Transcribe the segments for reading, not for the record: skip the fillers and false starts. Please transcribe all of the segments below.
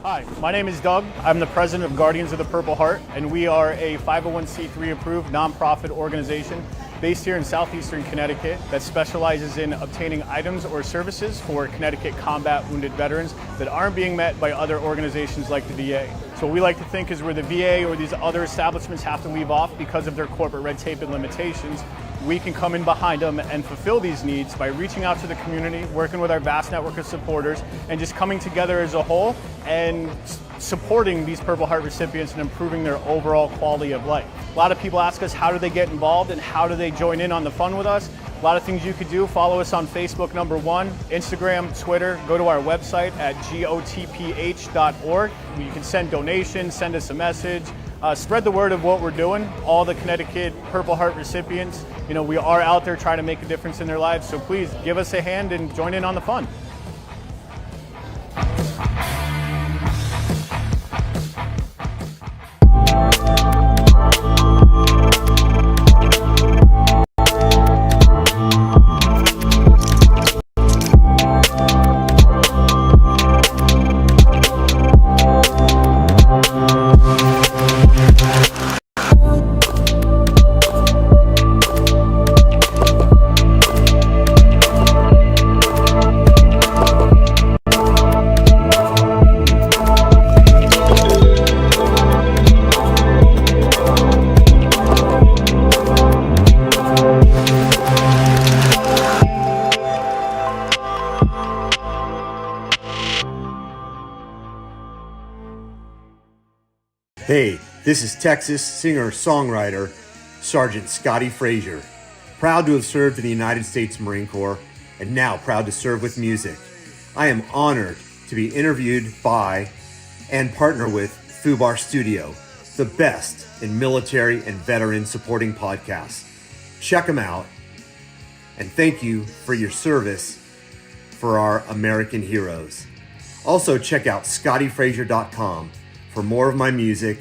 Hi, my name is Doug. I'm the president of Guardians of the Purple Heart, and we are a 501c3 approved nonprofit organization based here in southeastern Connecticut that specializes in obtaining items or services for Connecticut combat wounded veterans that aren't being met by other organizations like the VA. So what we like to think is where the VA or these other establishments have to leave off because of their corporate red tape and limitations, we can come in behind them and fulfill these needs by reaching out to the community, working with our vast network of supporters, and just coming together as a whole and supporting these Purple Heart recipients and improving their overall quality of life. A lot of people ask us, how do they get involved and how do they join in on the fun with us? A lot of things you could do. Follow us on Facebook, #1, Instagram, Twitter. Go to our website at gotph.org. You can send donations, send us a message. Spread the word of what we're doing. All the Connecticut Purple Heart recipients, we are out there trying to make a difference in their lives. So please give us a hand and join in on the fun. Hey, this is Texas singer-songwriter Sergeant Scotty Frazier, proud to have served in the United States Marine Corps and now proud to serve with music. I am honored to be interviewed by and partner with Fubar Studio, the best in military and veteran supporting podcasts. Check them out, and thank you for your service for our American heroes. Also check out scottyfrazier.com for more of my music,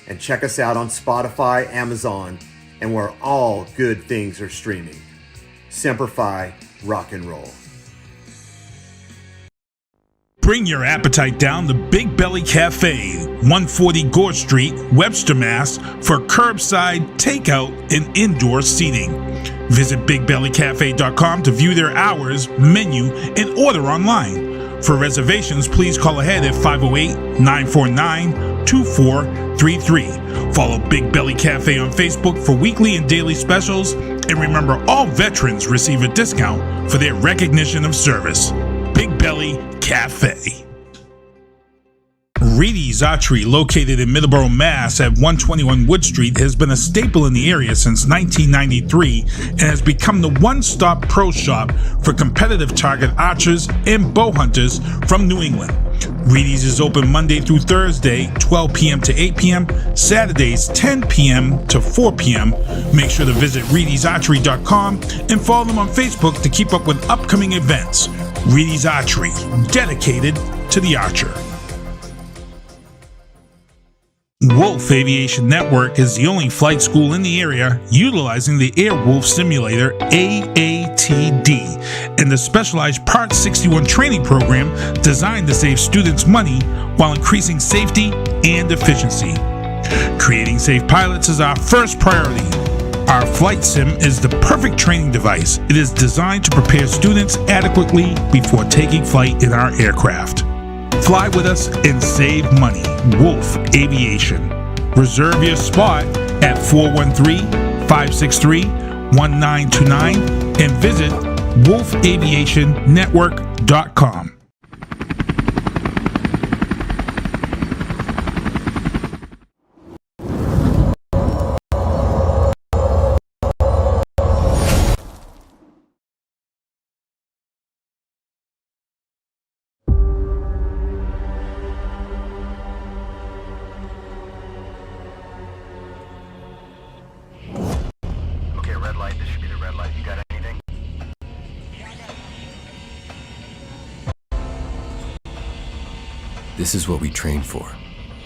and check us out on Spotify, Amazon, and where all good things are streaming. Semper Fi, rock and roll. Bring your appetite down to Big Belly Cafe, 140 Gore Street, Webster, Mass. for curbside, takeout, and indoor seating. Visit bigbellycafe.com to view their hours, menu, and order online. For reservations, please call ahead at 508-949-2433. Follow Big Belly Cafe on Facebook for weekly and daily specials. And remember, all veterans receive a discount for their recognition of service. Big Belly Cafe. Reedy's Archery, located in Middleborough, Mass. at 121 Wood Street, has been a staple in the area since 1993 and has become the one-stop pro shop for competitive target archers and bow hunters from New England. Reedy's is open Monday through Thursday, 12 p.m. to 8 p.m., Saturdays, 10 p.m. to 4 p.m. Make sure to visit reedysarchery.com and follow them on Facebook to keep up with upcoming events. Reedy's Archery, dedicated to the archer. Wolf Aviation Network is the only flight school in the area utilizing the Airwolf Simulator AATD and the specialized Part 61 training program designed to save students money while increasing safety and efficiency. Creating safe pilots is our first priority. Our flight sim is the perfect training device. It is designed to prepare students adequately before taking flight in our aircraft. Fly with us and save money. Wolf Aviation. Reserve your spot at 413-563-1929 and visit wolfaviationnetwork.com. This is what we train for,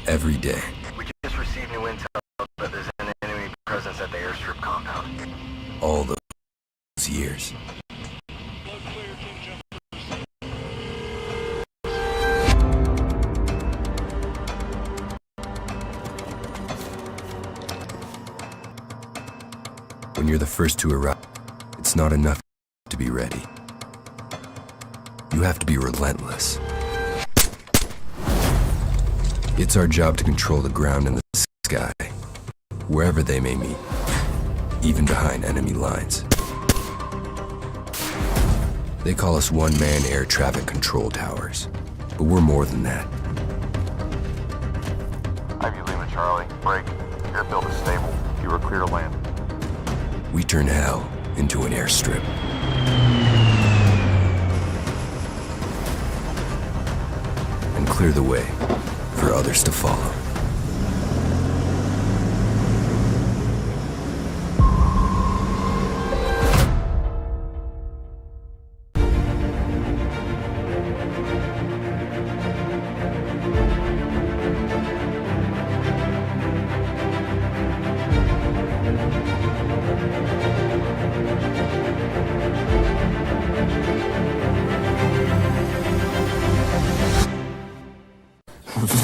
every day. We just received new intel that there's an enemy presence at the airstrip compound. All those years. When you're the first to arrive, it's not enough to be ready. You have to be relentless. It's our job to control the ground and the sky, wherever they may meet, even behind enemy lines. They call us one-man air traffic control towers, but we're more than that. Ivy Lima Charlie, break. Airfield is stable. You are clear to land. We turn hell into an airstrip. And clear the way for others to follow.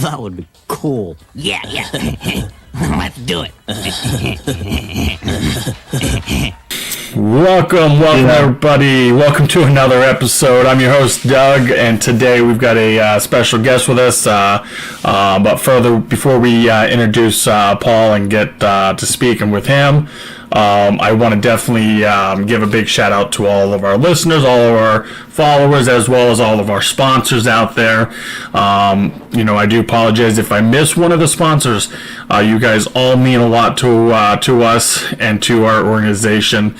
That would be cool. Yeah. Let's do it. Welcome everybody. Welcome to another episode. I'm your host Doug, and today we've got a special guest with us. But further, before we introduce Paul and get to speaking with him, I want to definitely give a big shout out to all of our listeners, all of our followers, as well as all of our sponsors out there. I do apologize if I miss one of the sponsors. You guys all mean a lot to us and to our organization.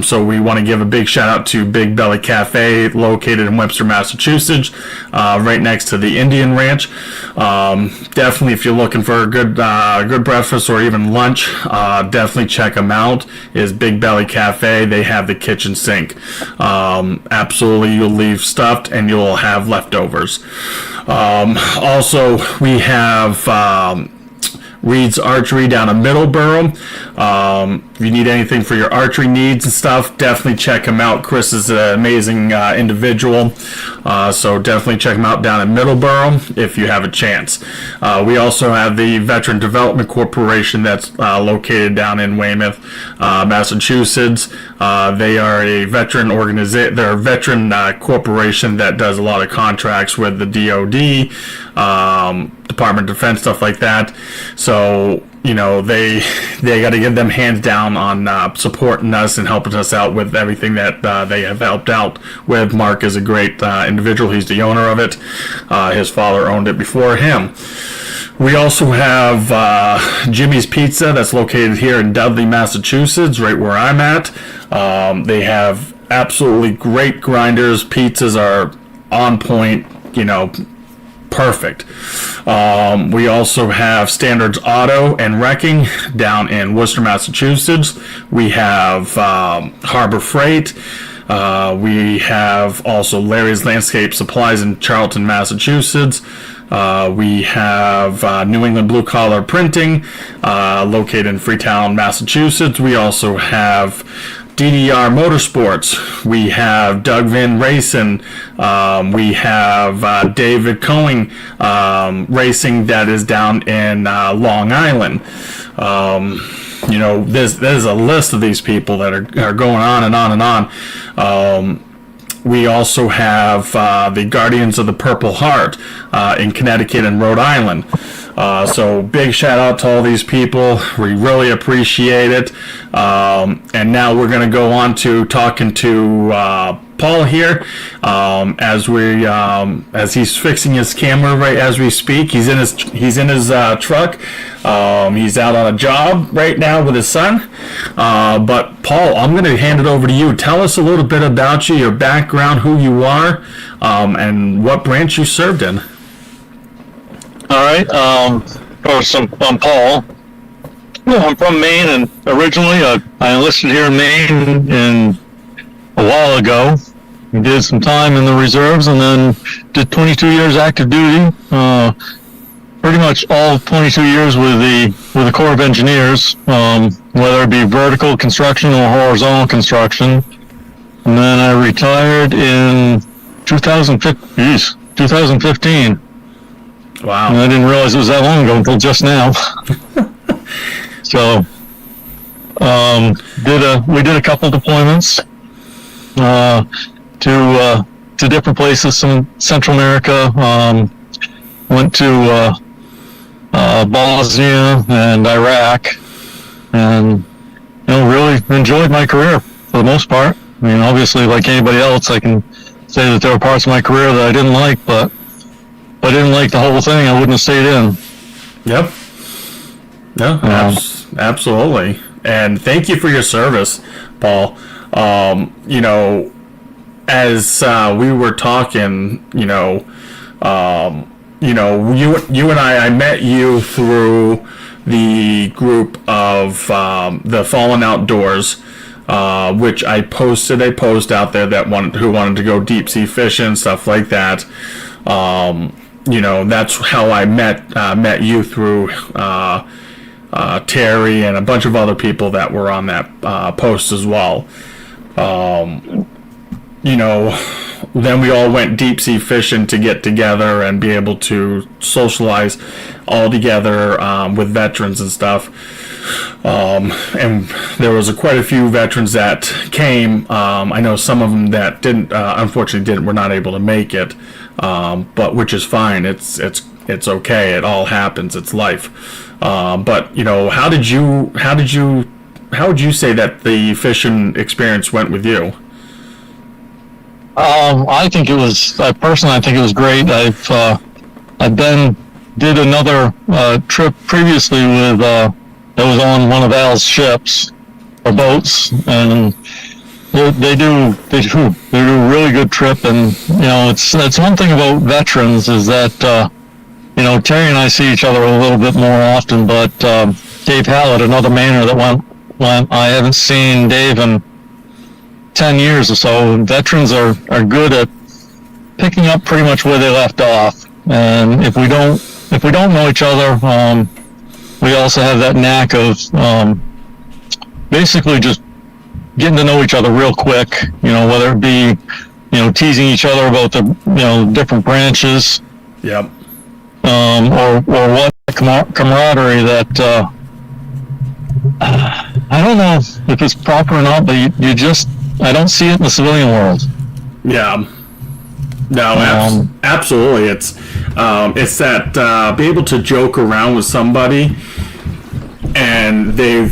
So we want to give a big shout out to Big Belly Cafe, located in Webster, Massachusetts, right next to the Indian Ranch. Definitely, if you're looking for a good breakfast or even lunch, definitely check them out. Is Big Belly Cafe. They have the kitchen sink. Absolutely, you'll leave stuffed and you'll have leftovers. Also, we have Reed's Archery down in Middleborough. If you need anything for your archery needs and stuff, definitely check him out. Chris is an amazing individual, so definitely check him out down in Middleborough if you have a chance. We also have the Veteran Development Corporation that's located down in Weymouth, Massachusetts. They are a veteran organization. They're a veteran corporation that does a lot of contracts with the DoD, Department of Defense, stuff like that. So they got to give them hands down on supporting us and helping us out with everything that they have helped out with. Mark is a great individual. He's the owner of it. His father owned it before him. We also have Jimmy's Pizza that's located here in Dudley, Massachusetts, right where I'm at. They have absolutely great grinders. Pizzas are on point, perfect. We also have Standards Auto and Wrecking down in Worcester, Massachusetts. We have Harbor Freight. We have also Larry's Landscape Supplies in Charlton, Massachusetts. We have New England Blue Collar Printing, located in Freetown, Massachusetts. We also have DDR Motorsports. We have Doug Van Racing. We have David Coing Racing, that is down in Long Island. There's a list of these people that are going on and on and on. We also have the Guardians of the Purple Heart in Connecticut and Rhode Island. So big shout out to all these people. We really appreciate it. And now we're going to go on to talking to Paul here, as he's fixing his camera right as we speak. He's in his truck. He's out on a job right now with his son. But Paul, I'm going to hand it over to you. Tell us a little bit about you, your background, who you are, and what branch you served in. All right. First, I'm Paul. I'm from Maine, and originally I enlisted here in Maine a while ago. I did some time in the reserves, and then did 22 years active duty. Pretty much all 22 years with the Corps of Engineers, whether it be vertical construction or horizontal construction. And then I retired in 2015. Wow. And I didn't realize it was that long ago until just now. So, We did a couple deployments to different places, some Central America. Went to Bosnia and Iraq, and really enjoyed my career for the most part. I mean, obviously, like anybody else, I can say that there were parts of my career that I didn't like, but if I didn't like the whole thing, I wouldn't have stayed in. Yep. No, absolutely. And thank you for your service, Paul. As we were talking, you and I met you through the group of the Fallen Outdoors, which I posted a post out there who wanted to go deep sea fishing, stuff like that. That's how I met you through Terry and a bunch of other people that were on that post as well. Then we all went deep sea fishing to get together and be able to socialize all together with veterans and stuff. And there was quite a few veterans that came. I know some of them that unfortunately were not able to make it, but which is fine. It's okay. It all happens. It's life. But how would you say that the fishing experience went with you? I think it was great. Did another trip previously with that was on one of Al's ships or boats, and they do a really good trip. And it's one thing about veterans is that Terry and I see each other a little bit more often, but Dave Hallett, another Mainer that went, I haven't seen Dave in 10 years or so. Veterans are good at picking up pretty much where they left off, and if we don't know each other, we also have that knack of basically just getting to know each other real quick, whether it be teasing each other about the different branches, yep, or what camaraderie that I don't know if it's proper or not, but you just, I don't see it in the civilian world. Yeah. No, absolutely. It's that be able to joke around with somebody, and they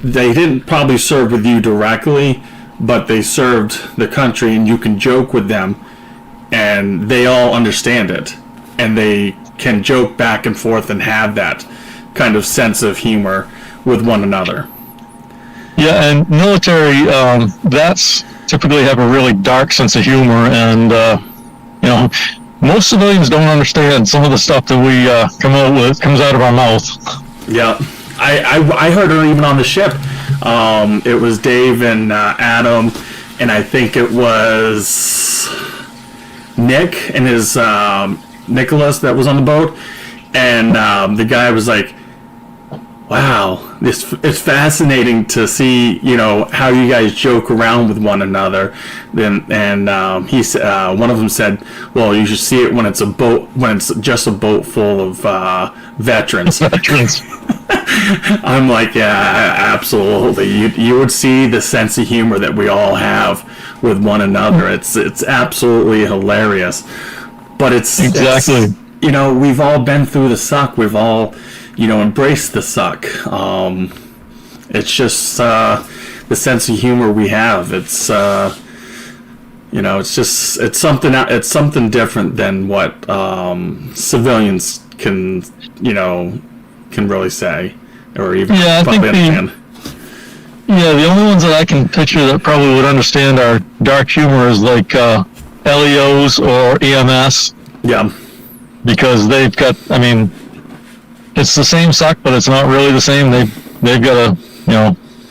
didn't probably serve with you directly, but they served the country, and you can joke with them, and they all understand it, and they can joke back and forth and have that kind of sense of humor with one another. Yeah, and military, that's typically have a really dark sense of humor, and most civilians don't understand some of the stuff that we comes out of our mouth. Yeah, I heard it even on the ship. It was Dave and Adam, and I think it was Nick and his Nicholas that was on the boat, and the guy was like, wow, it's fascinating to see, how you guys joke around with one another. And he said, one of them said, well, you should see it when it's just a boat full of veterans. I'm like, yeah, absolutely. You would see the sense of humor that we all have with one another. It's absolutely hilarious. But it's exactly, we've all been through the suck. We've all embrace the suck. It's just the sense of humor we have. It's it's something different than what civilians can really say or even probably understand. The only ones that I can picture that probably would understand our dark humor is like LEOs or EMS. Yeah, because they've got, it's the same suck, but it's not really the same. They've got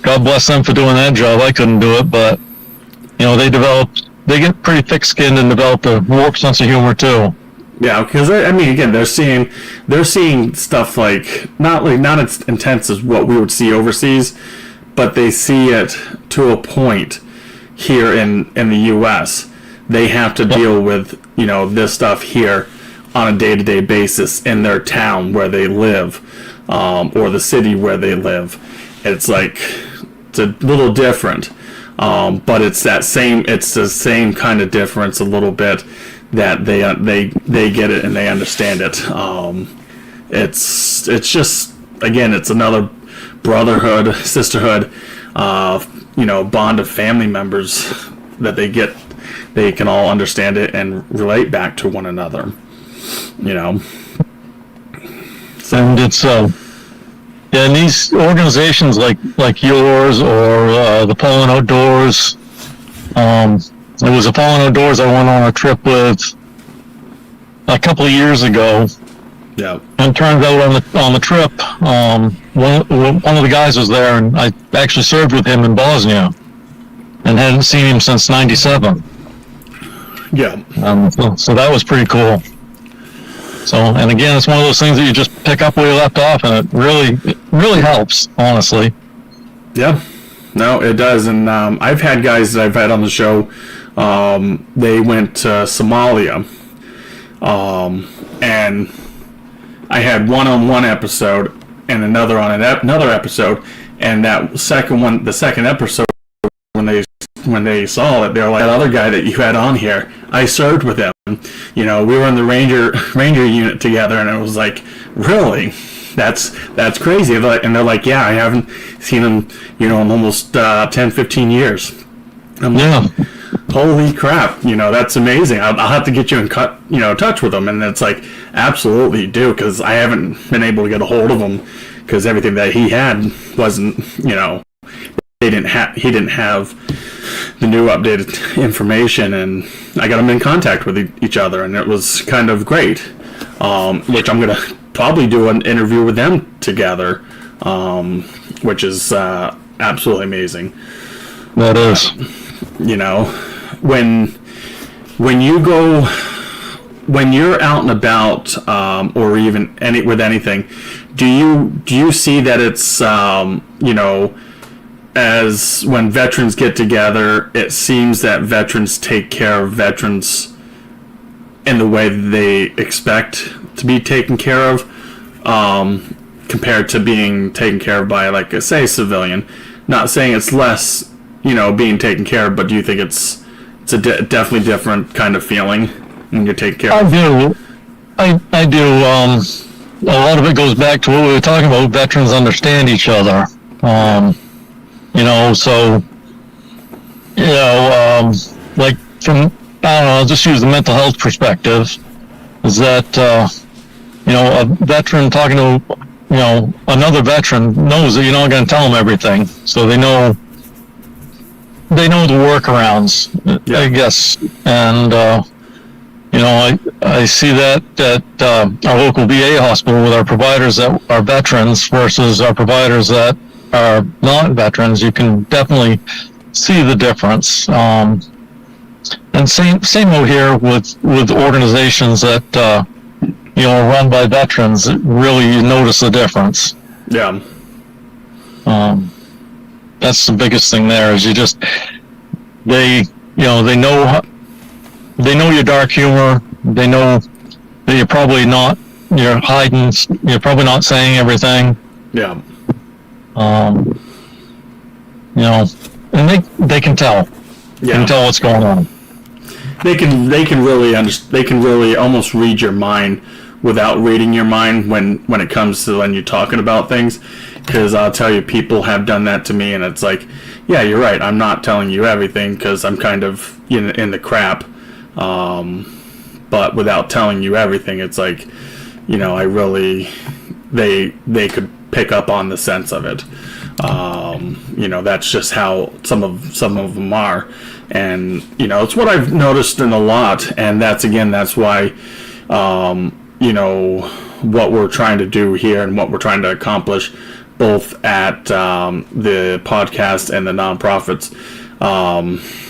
God bless them for doing that job. I couldn't do it, but they get pretty thick-skinned and develop a warped sense of humor too. Yeah, because again, they're seeing stuff like not as intense as what we would see overseas, but they see it to a point here in the U.S. They have to deal with this stuff here on a day-to-day basis in their town where they live, or the city where they live. It's like a little different, but it's the same kind of difference a little bit, that they get it and they understand it. It's just, again, it's another brotherhood, sisterhood, bond of family members that they can all understand it and relate back to one another. And it's and these organizations like yours, or the Fallen Outdoors. It was a Fallen Outdoors I went on a trip with a couple of years ago. Yeah. And it turns out on the trip, one of the guys was there, and I actually served with him in Bosnia, and hadn't seen him since '97. Yeah. So that was pretty cool. So, and again, it's one of those things that you just pick up where you left off, and it really helps, honestly. Yeah. No, it does. And I've had guys that I've had on the show, they went to Somalia, and I had one on one episode and another on another episode, and the second episode, when they saw it, they were like, that other guy that you had on here, I served with him. We were in the Ranger unit together, and it was like, really? That's crazy. And they're like, yeah, I haven't seen him, in almost 10, 15 years. I'm like, holy crap, that's amazing. I'll have to get you in touch with him. And it's like, absolutely do, because I haven't been able to get a hold of him, because everything that he had wasn't, he didn't have the new updated information, and I got them in contact with each other, and it was kind of great, which I'm going to probably do an interview with them together, which is absolutely amazing. That is. When you're out and about, or even with anything, do you see that it's as when veterans get together, it seems that veterans take care of veterans in the way they expect to be taken care of, compared to being taken care of by, like, say, a civilian. Not saying it's less, being taken care of, but do you think it's a definitely different kind of feeling when you're taken care of? I do. A lot of it goes back to what we were talking about. Veterans understand each other. Like from, I don't know, I'll just use the mental health perspective, is that, a veteran talking to, another veteran knows that you're not going to tell them everything. So they know the workarounds, I guess. And, I see that at our local VA hospital with our providers that are veterans versus our providers that are not veterans. You can definitely see the difference. And same out here with organizations that are run by veterans. Really, you notice the difference. Yeah. That's the biggest thing there. Is they know your dark humor. They know that you're probably not. You're hiding. You're probably not saying everything. Yeah. And they can tell. They can tell what's going on. They can really almost read your mind without reading your mind when it comes to when you're talking about things. Because I'll tell you, people have done that to me, and it's like, yeah, you're right. I'm not telling you everything because I'm kind of in the crap. But without telling you everything, it's like, I really, they could pick up on the sense of it. That's just how some of them are, and it's what I've noticed in a lot, and that's why what we're trying to do here and what we're trying to accomplish both at the podcast and the nonprofits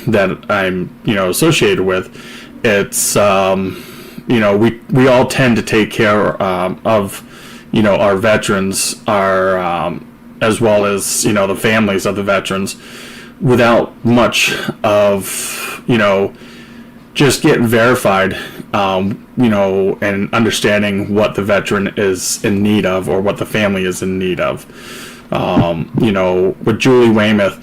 that I'm associated with. It's we all tend to take care of our veterans, our as well as the families of the veterans, without much of just getting verified, and understanding what the veteran is in need of or what the family is in need of. With Julie Weymouth,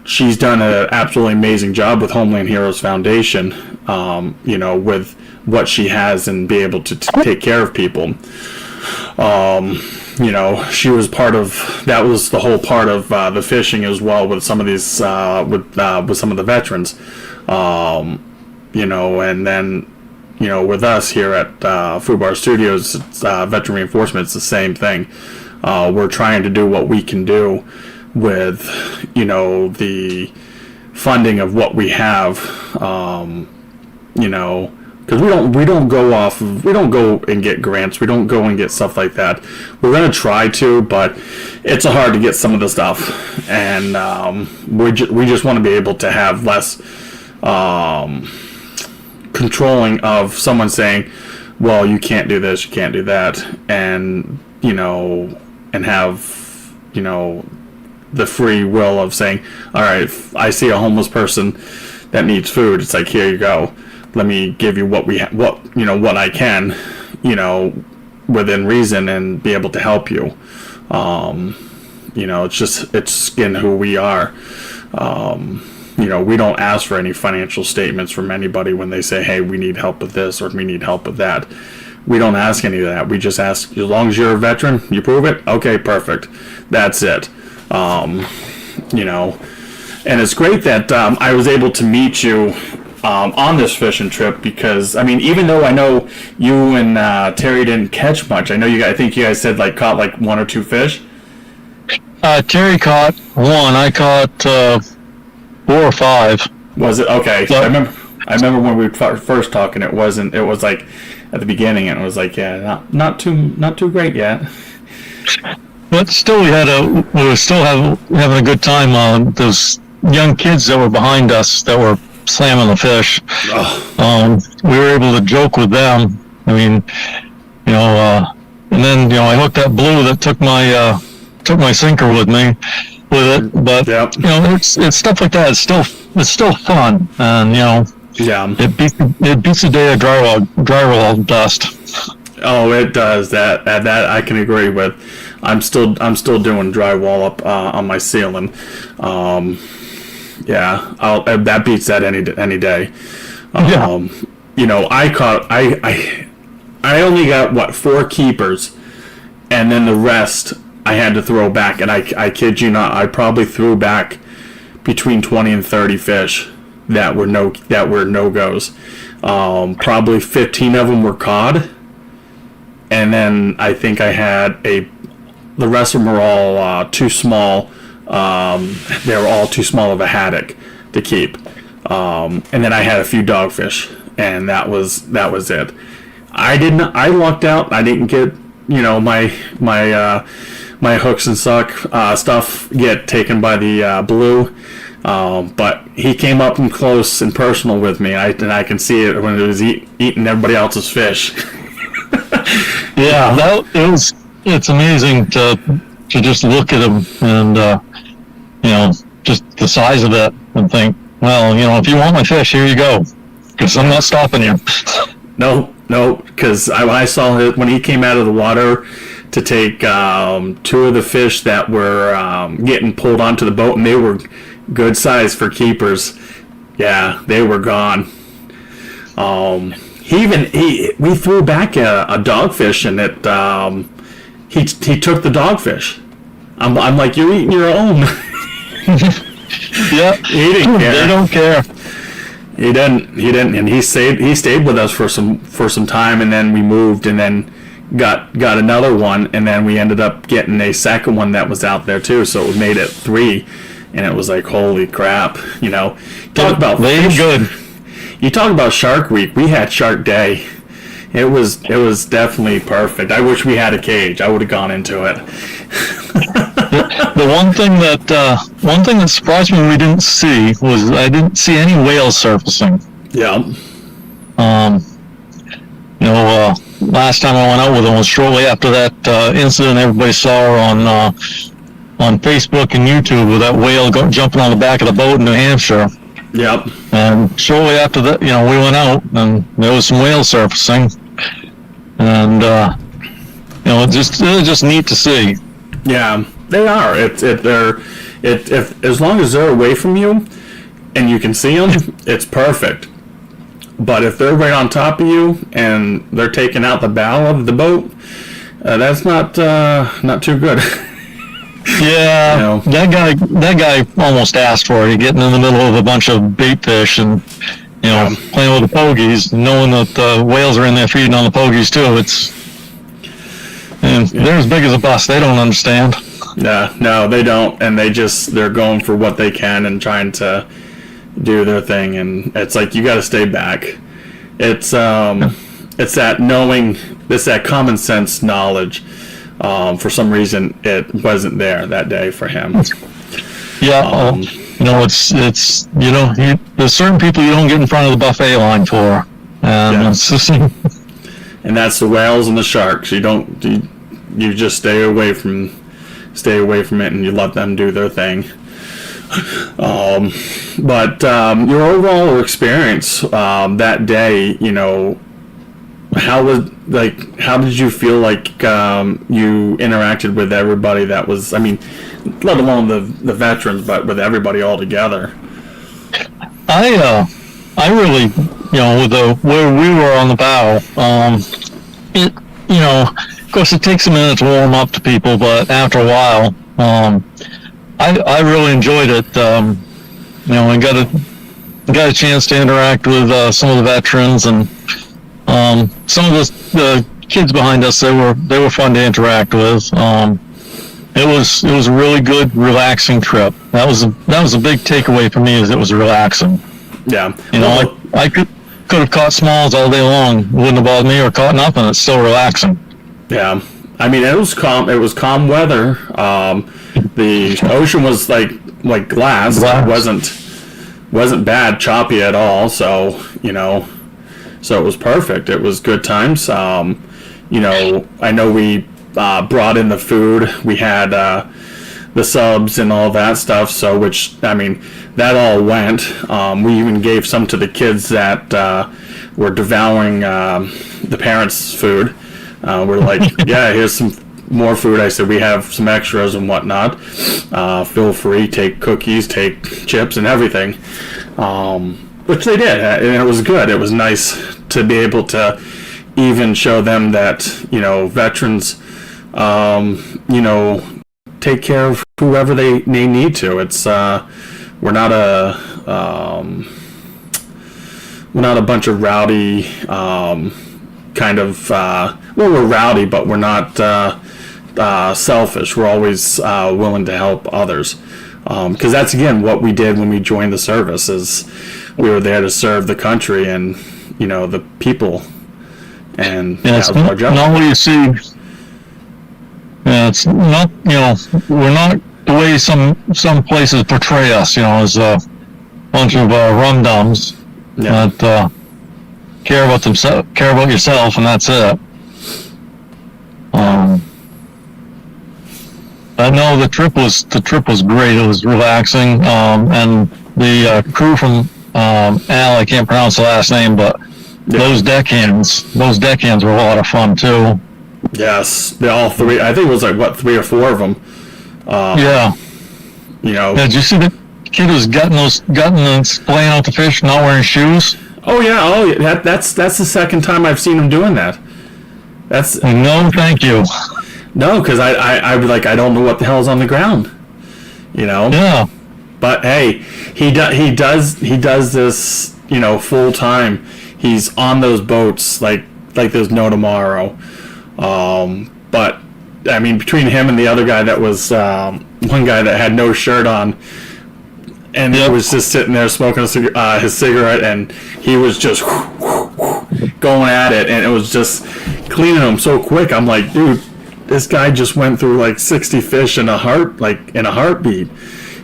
she's done an absolutely amazing job with Homeland Heroes Foundation, with what she has and be able to take care of people. She was part of, that was the whole part of the fishing as well with some of these, with some of the veterans. And then, with us here at Fubar Studios, Veteran Reinforcement, it's the same thing. We're trying to do what we can do with, the funding of what we have, because we don't go and get grants, we don't go and get stuff like that. We're gonna try to, but it's hard to get some of the stuff, and we just want to be able to have less controlling of someone saying, well, you can't do this, you can't do that, and and have the free will of saying, all right, if I see a homeless person that needs food, it's like, here you go, let me give you what I can, within reason, and be able to help you. It's in who we are. We don't ask for any financial statements from anybody when they say, hey, we need help with this or we need help with that. We don't ask any of that. We just ask, as long as you're a veteran, you prove it, okay, perfect. That's it. And it's great that I was able to meet you on this fishing trip, because even though I know you and Terry didn't catch much, I think you guys said caught 1 or 2 fish. Terry caught 1. I caught 4 or 5. Was it okay? So I remember when we were first talking. It was at the beginning, and it was not too great yet. But still, we were still having a good time. Those young kids that were behind us that were slamming the fish. We were able to joke with them. And then I hooked that blue that took my sinker with me with it. But it's stuff like that. It's still fun, and it beats the day of drywall dust. Oh, it does. That I can agree with. I'm still doing drywall up on my ceiling. That beats that any day. I only got 4 keepers, and then the rest I had to throw back, and I kid you not, I probably threw back between 20 and 30 fish that were no-goes. Probably 15 of them were cod, and then I think I had the rest of them were all too small. They were all too small of a haddock to keep. And then I had a few dogfish, and that was it. I lucked out. I didn't get my hooks and stuff get taken by the blue. But he came up and close and personal with me, and I can see it when it was eating everybody else's fish. It's amazing to just look at him and just the size of it, and think, well, if you want my fish, here you go, because I'm not stopping you. No, because I saw it when he came out of the water to take 2 of the fish that were getting pulled onto the boat, and they were good size for keepers. Yeah, they were gone. We threw back a dogfish, and it he took the dogfish. I'm like, you're eating your own. Yeah, he didn't care. They don't care. He didn't, and he stayed with us for some time, and then we moved, and then got another one, and then we ended up getting a second one that was out there too, so it made it 3, and it was like, holy crap, talk about fish. Good. You talk about Shark Week. We had Shark Day. It was definitely perfect. I wish we had a cage. I would have gone into it. The one thing that surprised me we didn't see was I didn't see any whales surfacing. Yeah. Last time I went out with them was shortly after that incident everybody saw on Facebook and YouTube with that whale jumping on the back of the boat in New Hampshire. Yep. And shortly after that, we went out and there was some whales surfacing, and it was just neat to see. Yeah. They are. If as long as they're away from you and you can see them, it's perfect. But if they're right on top of you and they're taking out the bow of the boat, that's not too good. Yeah, that guy almost asked for it. Getting in the middle of a bunch of bait fish and playing with the pogies, knowing that the whales are in there feeding on the pogies too. They're as big as a bus. They don't understand. Yeah, no, they don't, and they're going for what they can and trying to do their thing, and it's like you got to stay back. It's that common sense knowledge. For some reason, it wasn't there that day for him. Yeah, it's there's certain people you don't get in front of the buffet line for, and and that's the whales and the sharks. You just stay away from it, and you let them do their thing. But your overall experience that day, how did you feel like you interacted with everybody that was, let alone the veterans, but with everybody all together? I really, with where we were on the bow, of course it takes a minute to warm up to people, but after a while, I really enjoyed it. And got a chance to interact with some of the veterans and some of the kids behind us. They were fun to interact with. It was a really good, relaxing trip. That was a big takeaway for me, is it was relaxing. Yeah. I could have caught smalls all day long. It wouldn't have bothered me, or caught nothing. It's still relaxing. Yeah. It was calm. It was calm weather. The ocean was like glass. It wasn't bad, choppy at all. So so it was perfect. It was good times. I know we brought in the food. We had the subs and all that stuff. So that all went. We even gave some to the kids that were devouring the parents' food. We're like, yeah, here's some more food. I said, we have some extras and whatnot. Feel free, take cookies, take chips and everything. Which they did, and it was good. It was nice to be able to even show them that, veterans, take care of whoever they need to. It's, we're not a bunch of rowdy, we're rowdy, but we're not selfish. We're always willing to help others, because that's again what we did when we joined the service. Is we were there to serve the country and the people, and that was our job. Not what you see. Yeah, it's not. We're not the way some places portray us. As a bunch of rum-dums that care about yourself, and that's it. I know the trip was great. It was relaxing, and the crew from Al, I can't pronounce the last name, but those deckhands were a lot of fun too. Yes, they all three. I think it was 3 or 4 of them. Yeah. Did you see the kid who's gotten and playing out the fish, not wearing shoes? Oh yeah. That's the second time I've seen him doing that. No, thank you. No, because I'd be like, I don't know what the hell's on the ground. Yeah. But hey, he does this, full time. He's on those boats like there's no tomorrow. But between him and the other guy that was one guy that had no shirt on, and he was just sitting there smoking his cigarette, and he was just going at it, and it was just cleaning them so quick. I'm like, dude, this guy just went through 60 fish in a heartbeat.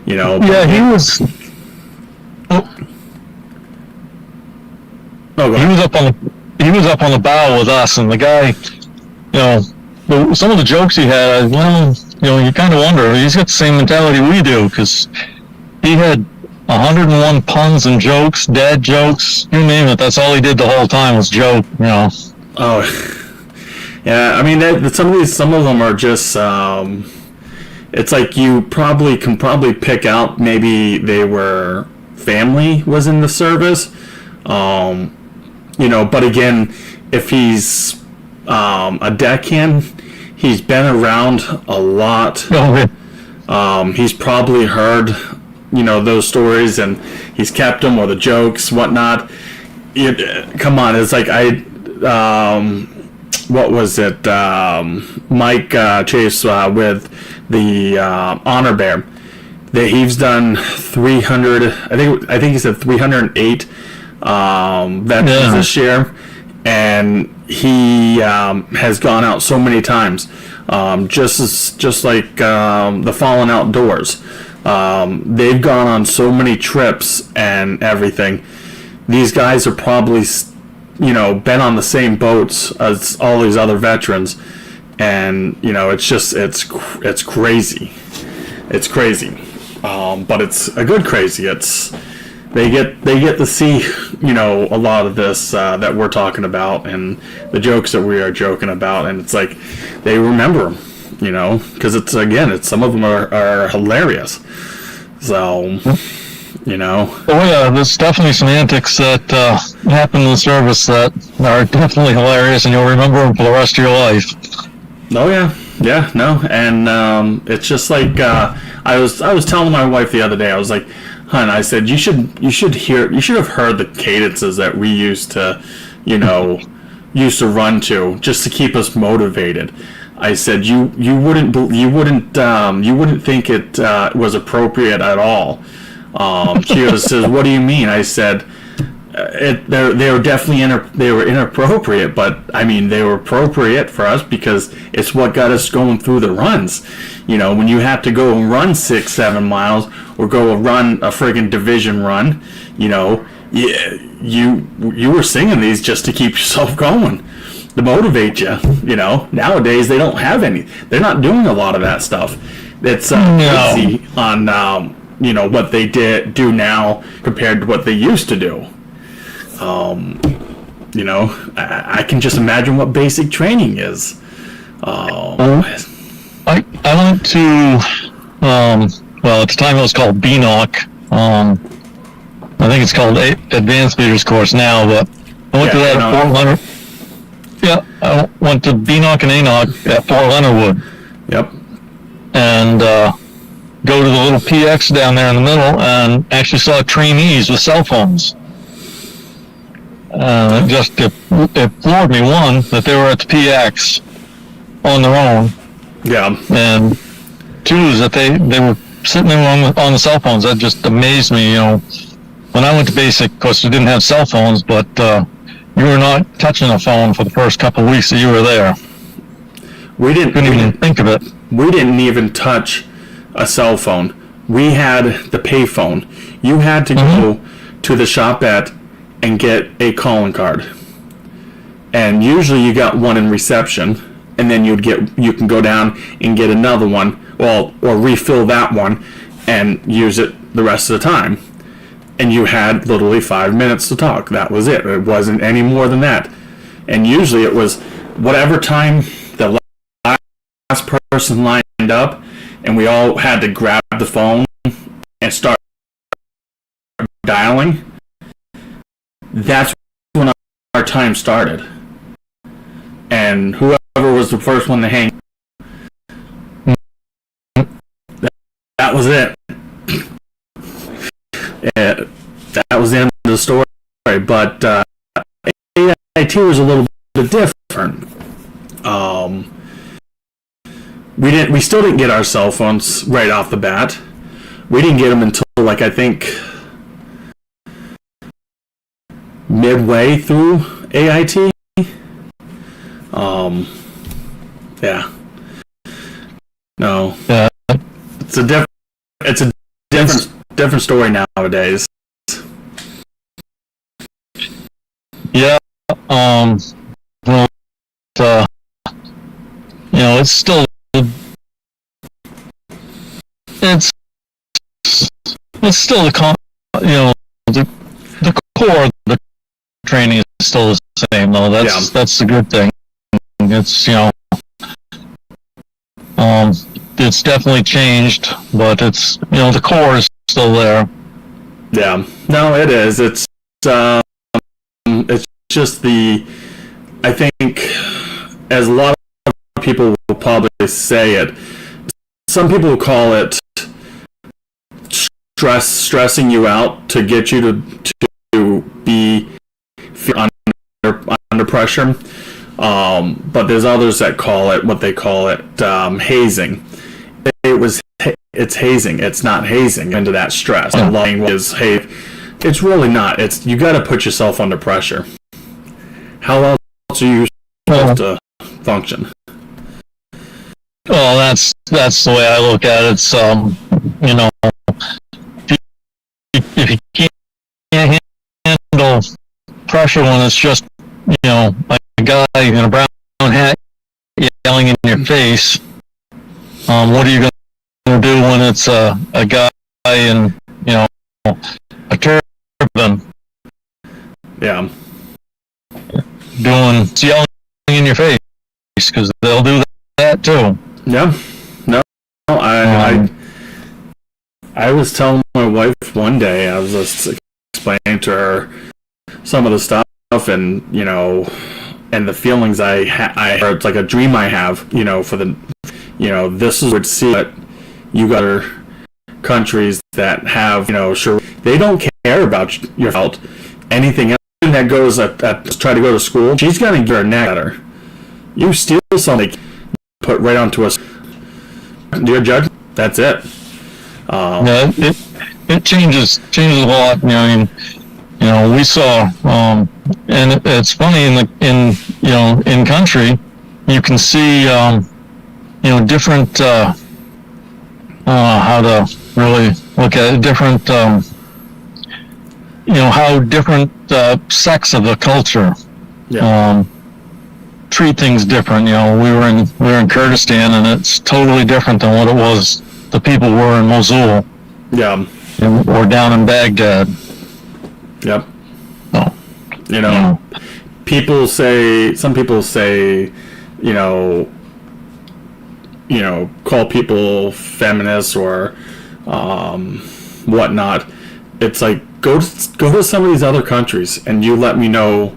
Yeah, he was. He was up on the bow with us, and the guy, some of the jokes he had, you kind of wonder, he's got the same mentality we do, because he had 101 puns and jokes, dad jokes, you name it. That's all he did the whole time was joke. Oh, yeah. Some of them are just. it's like you can probably pick out maybe they were family was in the service, but again, if he's a deckhand, he's been around a lot. He's probably heard those stories, and he's kept them, or the jokes, whatnot. Come on, it's like what was it? Mike Chase with the Honor Bear. He's done 300. I think he said 308 veterans this year, and he has gone out so many times. Just like the Fallen Outdoors. They've gone on so many trips and everything. These guys are probably been on the same boats as all these other veterans, and it's crazy. It's crazy, but it's a good crazy. They get to see a lot of this that we're talking about, and the jokes that we are joking about, and it's like they remember them, because it's some of them are hilarious. So. Oh yeah, there's definitely some antics that happen in the service that are definitely hilarious, and you'll remember them for the rest of your life. Oh yeah, no, and it's just like I was telling my wife the other day. I was like, "Hon," I said, you should have heard the cadences that we used to run to just to keep us motivated." I said, you wouldn't think it was appropriate at all. She says, "What do you mean?" I said, they were definitely they were inappropriate, but I mean they were appropriate for us because it's what got us going through the runs. When you have to go and run 6-7 miles or go run a friggin' division run, you were singing these just to keep yourself going, to motivate you. Nowadays they don't have any. They're not doing a lot of that stuff. It's easy on. What they do now compared to what they used to do. I can just imagine what basic training is. I went to, at the time it was called BNOC. I think it's called Advanced Leaders Course now, but I went to that at Fort Leonard. Yeah, I went to BNOC and ANOC at Fort Leonard Wood. Yep. And, go to the little PX down there in the middle and actually saw trainees with cell phones. It floored me, one, that they were at the PX on their own. Yeah. And two is that they were sitting there on the cell phones. That just amazed me. When I went to basic, of course, we didn't have cell phones, but you were not touching a phone for the first couple of weeks that you were there. Couldn't even think of it. We didn't even touch a cell phone. We had the pay phone. You had to go to the shopette and get a calling card, and usually you got one in reception, and then you can go down and get another one, or refill that one and use it the rest of the time, and you had literally 5 minutes to talk. That was it. It wasn't any more than that, and usually it was whatever time the last person lined up, and we all had to grab the phone and start dialing. That's when our time started. And whoever was the first one to hang, that was it. That was the end of the story. But AIT was a little bit different. We still didn't get our cell phones right off the bat. We didn't get them until, I think, midway through AIT. Yeah. No. Yeah. It's a different story nowadays. Yeah. It's still the core of the training is still the same, though. That's the good thing. It's it's definitely changed, but it's, the core is still there. Yeah, no, it is. It's just I think, as a lot of people will probably say it, some people will call it stressing you out to get you to be under pressure. But there's others that call it what they call it hazing. It's hazing. It's not hazing into that stress. The language is it's really not. It's you got to put yourself under pressure. How else are you supposed to function? Well, that's the way I look at it. It's if you can't handle pressure when it's just a guy in a brown hat yelling in your face, what are you going to do when it's a guy in a turban? Yeah. Doing yelling in your face, because they'll do that too. Yeah. No, I was telling my wife one day, I was just explaining to her some of the stuff, and and the feelings I it's like a dream I have, for the, this is would see that you got other countries that have, sure, they don't care about your health, anything else that goes try to go to school, she's gonna get her neck at her. You steal something, put right onto us. Dear judge, that's it. Yeah, it changes a lot. We saw, and it's funny in country, you can see, different, how to really look at it, different, how different sects of the culture treat things different. We were in Kurdistan, and it's totally different than what it was. The people were in Mosul, or down in Baghdad. Yep. So, some people say, call people feminists or whatnot. It's like, go to some of these other countries and you let me know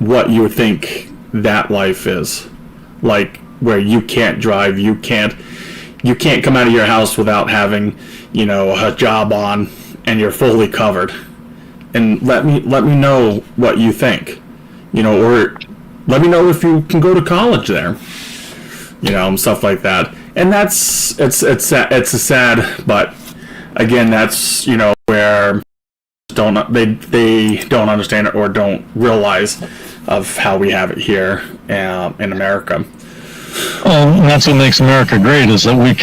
what you think that life is like, where you can't drive, you can't come out of your house without having a hijab on and you're fully covered, and let me know what you think, or let me know if you can go to college there, stuff like that. And it's a sad, but again, that's where they don't understand it or don't realize of how we have it here in America. And that's what makes America great, is that we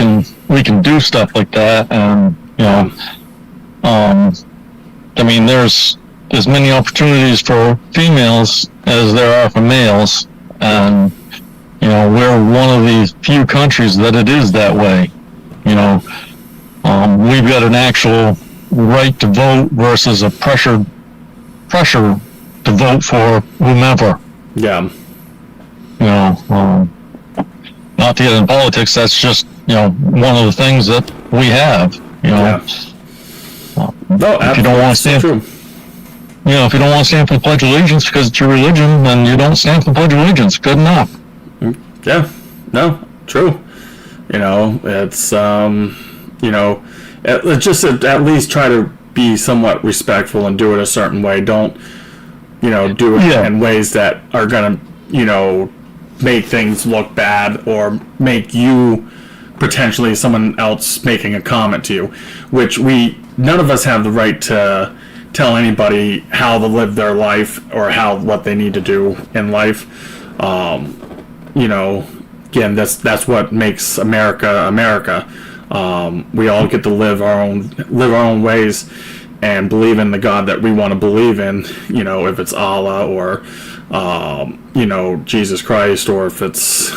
can do stuff like that, and there's as many opportunities for females as there are for males, and we're one of the few countries that it is that way. We've got an actual right to vote versus a pressure to vote for whomever. Yeah. Not to get in politics, that's just one of the things that we have. No, if you don't want to stand, true. If you don't want to stand for the Pledge of Allegiance because it's your religion, then you don't stand for the Pledge of Allegiance. Good enough. Yeah. No, true. It's just at least try to be somewhat respectful and do it a certain way. Don't do it in ways that are gonna make things look bad or make you potentially someone else making a comment to you, which none of us have the right to tell anybody how to live their life or what they need to do in life. Again, that's what makes America America. We all get to live our own ways and believe in the God that we want to believe in, if it's Allah or Jesus Christ, or if it's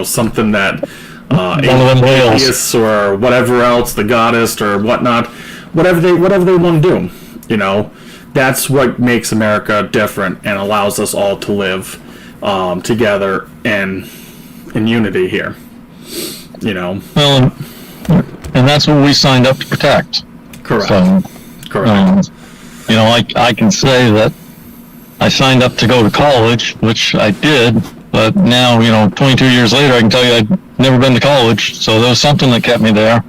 something that atheists or whatever else, the goddess or whatnot, whatever they want to do. That's what makes America different and allows us all to live together and in unity here. Well, and that's what we signed up to protect. Correct. So, Correct. I can say that I signed up to go to college, which I did, but now, 22 years later, I can tell you I've never been to college, so there was something that kept me there.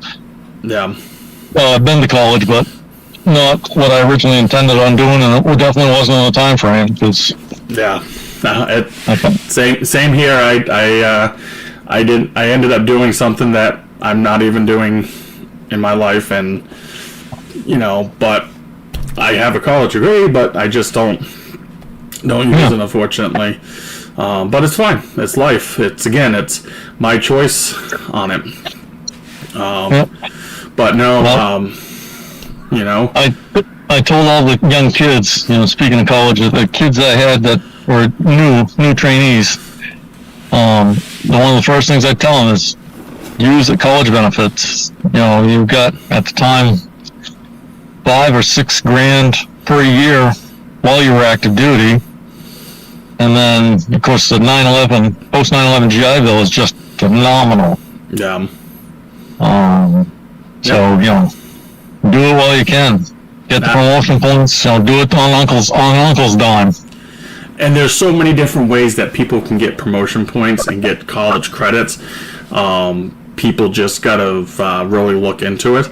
Yeah. Well, I've been to college, but not what I originally intended on doing, and it definitely wasn't on the time frame, because... Yeah. Same here. I ended up doing something that I'm not even doing in my life, and but I have a college degree, but I just don't use it, unfortunately. But it's fine. It's life. It's my choice on it. But no, I told all the young kids, speaking of college, the kids I had that were new trainees, one of the first things I tell them is use the college benefits. You've got, at the time, $5 or $6 grand per year while you were active duty. And then, of course, the post 9/11 GI Bill is just phenomenal. Yeah. So, do it while you can. Get the promotion points, do it on uncle's dime. And there's so many different ways that people can get promotion points and get college credits. People just gotta really look into it.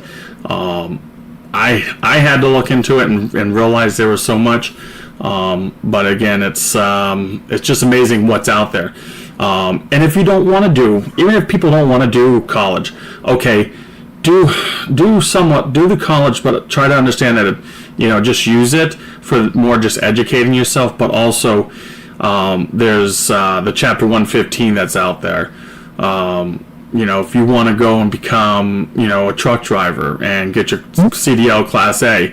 I had to look into it and realize there was so much. But again, it's just amazing what's out there. And if you don't want to even if people don't want to do college, okay, do the college, but try to understand that just use it for more just educating yourself, but also there's the Chapter 115 that's out there. If you want to go and become a truck driver and get your CDL Class A,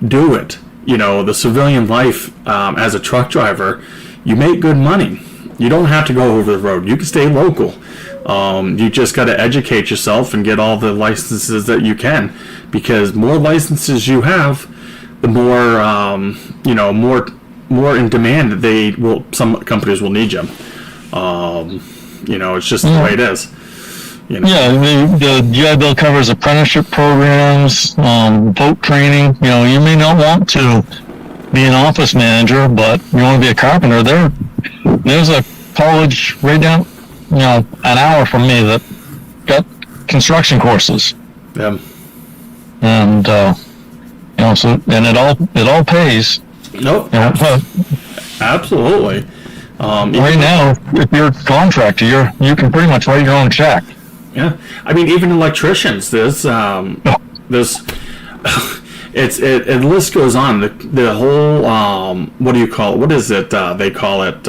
do it. The civilian life as a truck driver, you make good money. You don't have to go over the road. You can stay local. You just got to educate yourself and get all the licenses that you can, because more licenses you have, the more more in demand some companies will need you. It's just the way it is. Yeah, the GI Bill covers apprenticeship programs, boat training. You may not want to be an office manager, but you want to be a carpenter. There's a college right down, an hour from me that got construction courses. Yeah. And it all pays. Nope. Absolutely. Right now, if you're a contractor, you can pretty much write your own check. Yeah, I mean, even electricians. There's the list goes on. The whole what do you call it? What is it? They call it.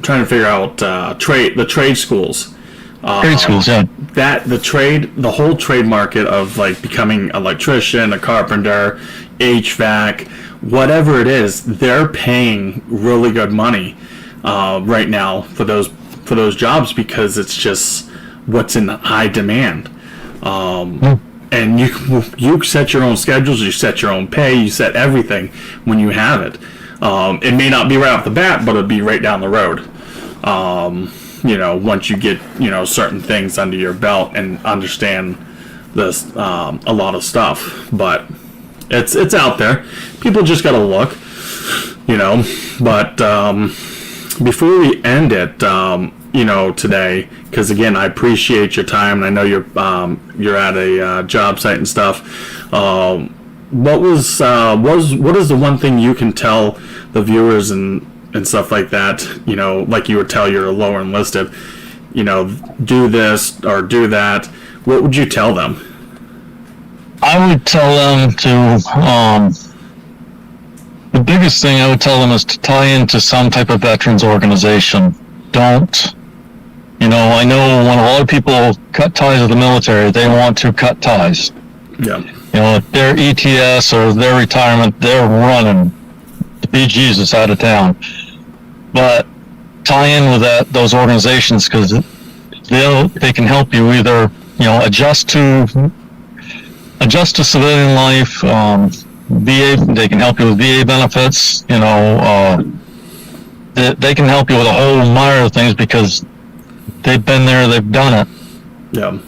Trying to figure out the trade schools. Trade schools, yeah. The whole trade market of like becoming an electrician, a carpenter, HVAC, whatever it is, they're paying really good money right now for those jobs, because it's just what's in high demand. And you set your own schedules, you set your own pay, you set everything when you have it. It may not be right off the bat, but it'll be right down the road. Once you get certain things under your belt and understand this a lot of stuff. But it's out there. People just gotta look. But before we end it, today, because again, I appreciate your time, and I know you're at a job site and stuff. What is the one thing you can tell the viewers and stuff like that? Like you would tell your lower enlisted, do this or do that. What would you tell them? I would tell them to. The biggest thing I would tell them is to tie into some type of veterans organization. Don't. I know when a lot of people cut ties with the military, they want to cut ties. Yeah. Their ETS or their retirement, they're running the bejesus out of town. But tie in with those organizations, because they can help you either adjust to civilian life. VA, they can help you with VA benefits. They can help you with a whole myriad of things, because they've been there, they've done it. Yeah.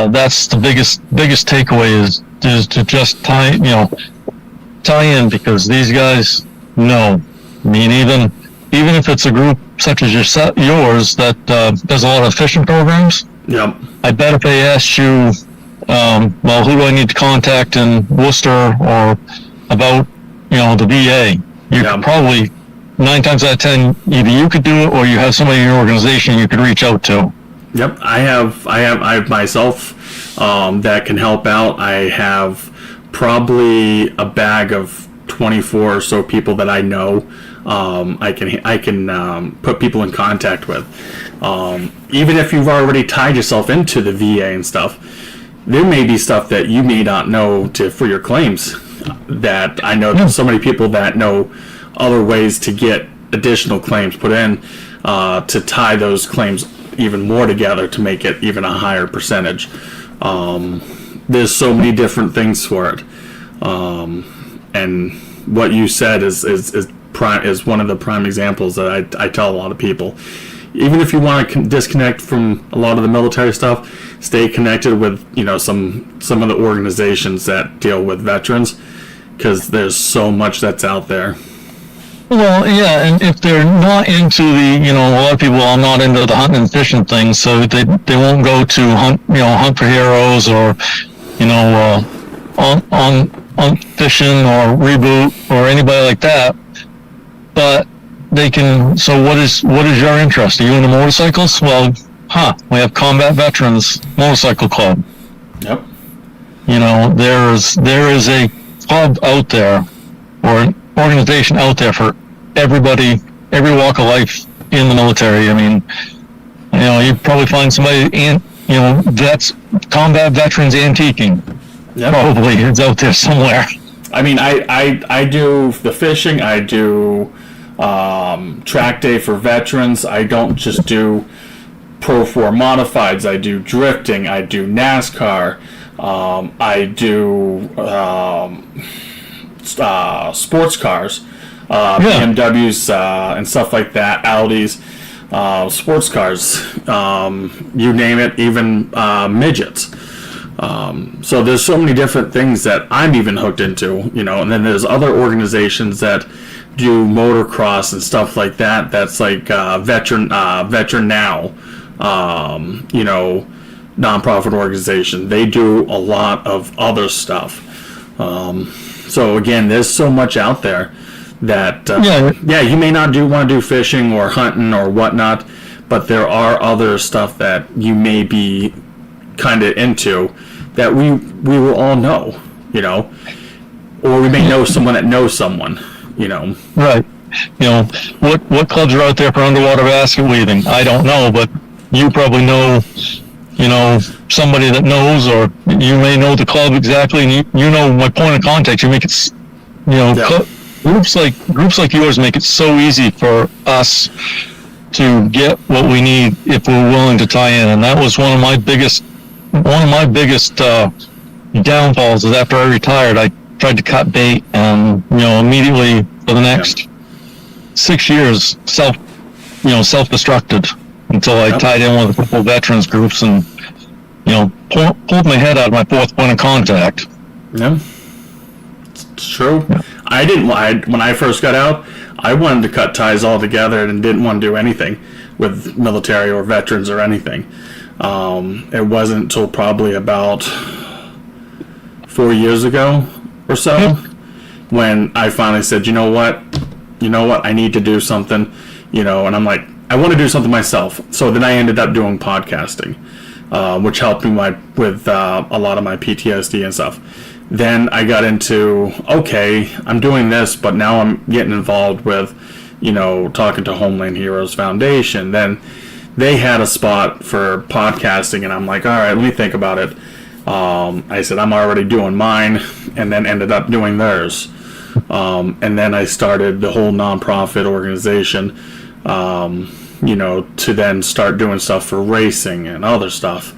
That's the biggest takeaway is to just tie in, because these guys know. I mean, even if it's a group such as yours that does a lot of fishing programs. Yep. I bet if they asked you, well, who do I need to contact in Worcester or about, the VA, you could probably 9 times out of 10 either you could do it or you have somebody in your organization you could reach out to. Yep, I have myself that can help out. I have probably a bag of 24 or so people that I know. I can put people in contact with. Even if you've already tied yourself into the VA and stuff, there may be stuff that you may not know for your claims. That I know there's so many people that know other ways to get additional claims put in to tie those claims even more together to make it even a higher percentage. There's so many different things for it, and what you said is one of the prime examples that I tell a lot of people. Even if you want to disconnect from a lot of the military stuff, stay connected with some of the organizations that deal with veterans, because there's so much that's out there. Well, yeah, and if they're not into a lot of people are not into the hunting and fishing thing, so they won't go to Hunt for Heroes or on fishing or Reboot or anybody like that. But they can. So what is your interest? Are you into motorcycles? Well, we have Combat Veterans Motorcycle Club. Yep. There is a club out there or an organization out there for everybody, every walk of life in the military. I mean, you probably find somebody that's Combat Veterans Antiquing. Yep. Probably it's out there somewhere. I mean, I do the fishing. I do track day for veterans. I don't just do Pro 4 modifieds. I do drifting. I do NASCAR. I do sports cars, BMWs and stuff like that, Audis, sports cars, you name it, even midgets. So there's so many different things that I'm even hooked into, and then there's other organizations that do motocross and stuff like that. That's like Veteran Now, nonprofit organization. They do a lot of other stuff. So again, there's so much out there that you may not want to do fishing or hunting or whatnot, but there are other stuff that you may be kind of into that we will all know, or we may know someone that knows someone, Right. What clubs are out there for underwater basket weaving? I don't know, but you probably know, somebody that knows, or you may know the club exactly, and you know my point of contact. You make it, groups like yours make it so easy for us to get what we need if we're willing to tie in, and that was one of my biggest downfalls. Is after I retired, I tried to cut bait, and immediately for the next 6 years, self-destructed until I tied in with a couple of veterans groups and pulled my head out of my fourth point of contact. Yeah, it's true. Yeah. When I first got out, I wanted to cut ties altogether and didn't want to do anything with military or veterans or anything. It wasn't until probably about 4 years ago or so when I finally said, you know what, I need to do something, and I'm like, I want to do something myself. So then I ended up doing podcasting, which helped me with a lot of my PTSD and stuff. Then I got into, okay, I'm doing this, but now I'm getting involved with, talking to Homeland Heroes Foundation. Then they had a spot for podcasting, and I'm like, all right, let me think about it. I said, I'm already doing mine, and then ended up doing theirs. And then I started the whole nonprofit organization, to then start doing stuff for racing and other stuff,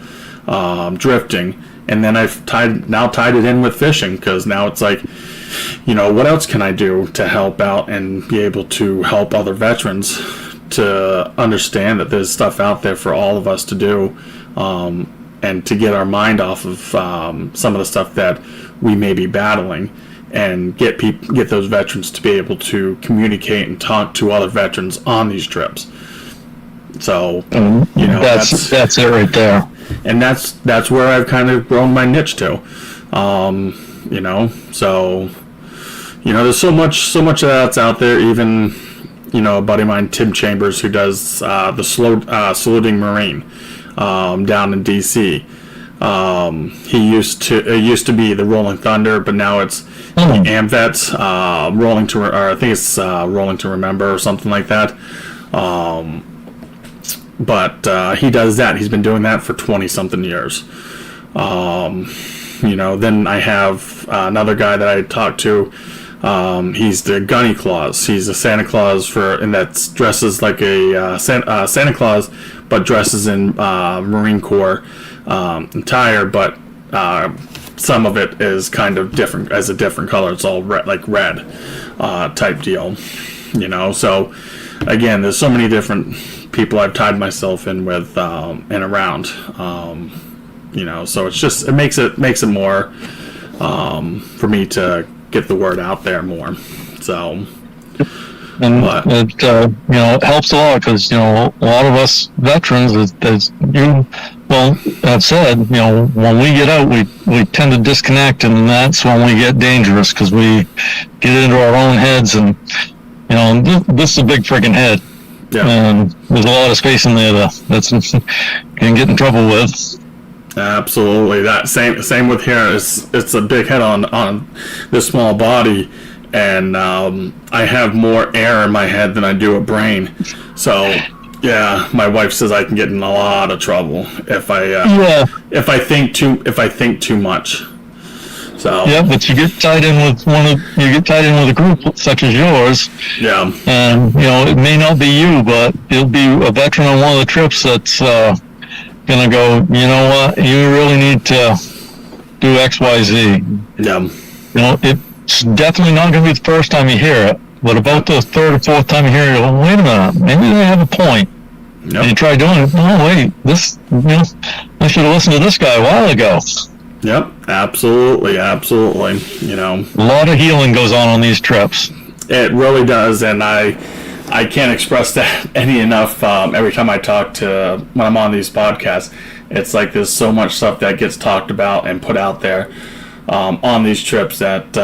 drifting. And then I've tied it in with fishing, because now it's like, what else can I do to help out and be able to help other veterans to understand that there's stuff out there for all of us to do, and to get our mind off of some of the stuff that we may be battling, and get those veterans to be able to communicate and talk to other veterans on these trips. So, you know, that's it right there. And that's where I've kind of grown my niche to. You know, so, you know, there's so much of that's out there. Even, you know, a buddy of mine, Tim Chambers, who does the Saluting Marine down in DC. He used to be the Rolling Thunder, but now it's AMVET's Rolling to Remember or something like that. But he does that. He's been doing that for 20-something years. You know, then I have another guy that I talked to. He's the Gunny Claus. He's a Santa Claus and that dresses like a Santa Claus, but dresses in Marine Corps attire. But some of it is kind of different, as a different color. It's all red, like red type deal. You know, so again, there's so many different people I've tied myself in with and around. You know, so it makes it more for me to get the word out there more. So, and it you know, it helps a lot, because, you know, a lot of us veterans, as you have said, you know, when we get out, we tend to disconnect, and that's when we get dangerous, because we get into our own heads, and, you know, this is a big freaking head. Yeah. And there's a lot of space in there that's can get in trouble with. Absolutely. That same with here. It's a big head on this small body, and I have more air in my head than I do a brain. So yeah, my wife says I can get in a lot of trouble if I think too much. So yeah, but you get tied in with a group such as yours. Yeah. And, you know, it may not be you, but it'll be a veteran on one of the trips that's gonna go, you know what, you really need to do XYZ. Yeah. You know, it's definitely not gonna be the first time you hear it, but about the third or fourth time you hear it, you go, wait a minute, maybe they have a point. Yep. And you try doing it, oh wait, this, you know, I should have listened to this guy a while ago. Yep, absolutely. You know, a lot of healing goes on these trips. It really does, and I can't express that any enough. Every time I talk when I'm on these podcasts, it's like there's so much stuff that gets talked about and put out there on these trips that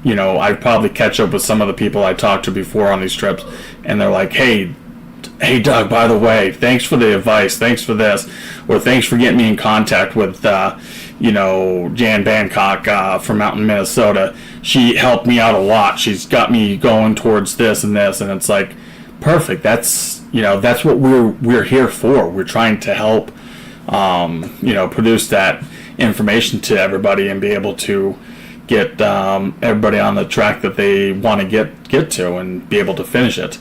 you know, I probably catch up with some of the people I talked to before on these trips, and they're like, hey Doug, by the way, thanks for the advice, thanks for this, or thanks for getting me in contact with you know, Jan Bancock from out in Minnesota. She helped me out a lot. She's got me going towards this and this, and it's like, perfect. That's, you know, that's what we're here for. We're trying to help you know, produce that information to everybody and be able to get everybody on the track that they want to get to and be able to finish it.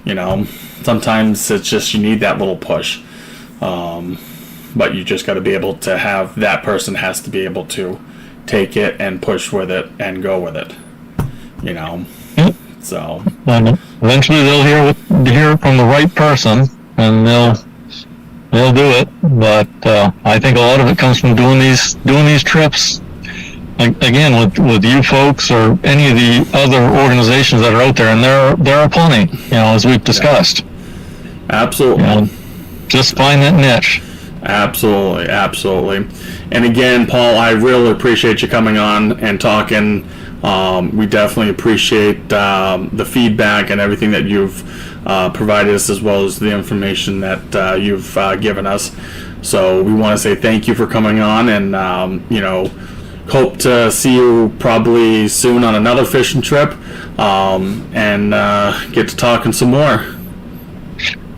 You know, sometimes it's just you need that little push, but you just got to be able to have that person has to be able to take it and push with it and go with it. You know, so eventually they'll hear it from the right person, and they'll do it. But I think a lot of it comes from doing these trips. Again, with you folks or any of the other organizations that are out there, and there are plenty, you know, as we've discussed. Absolutely. You know, just find that niche. Absolutely. And again, Paul, I really appreciate you coming on and talking. We definitely appreciate the feedback and everything that you've provided us, as well as the information that you've given us. So we want to say thank you for coming on, and you know, hope to see you probably soon on another fishing trip, and get to talking some more.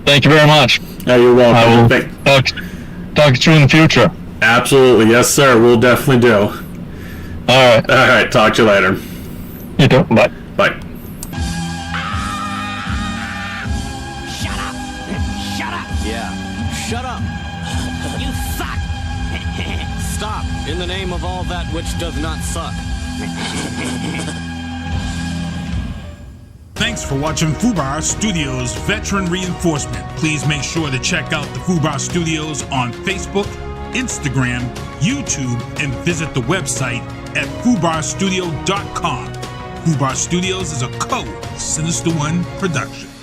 Thank you very much. Yeah, you're welcome. I will talk to you in the future. Absolutely. Yes, sir. We'll definitely do. All right. Talk to you later. You too. Bye. Bye. Shut up! Shut up! Yeah. Shut up! You suck! Stop, in the name of all that which does not suck. Thanks for watching Fubar Studios Veteran Reinforcement. Please make sure to check out the Fubar Studios on Facebook, Instagram, YouTube, and visit the website at fubarstudio.com. Fubar Studios is a Sinista1 Productions.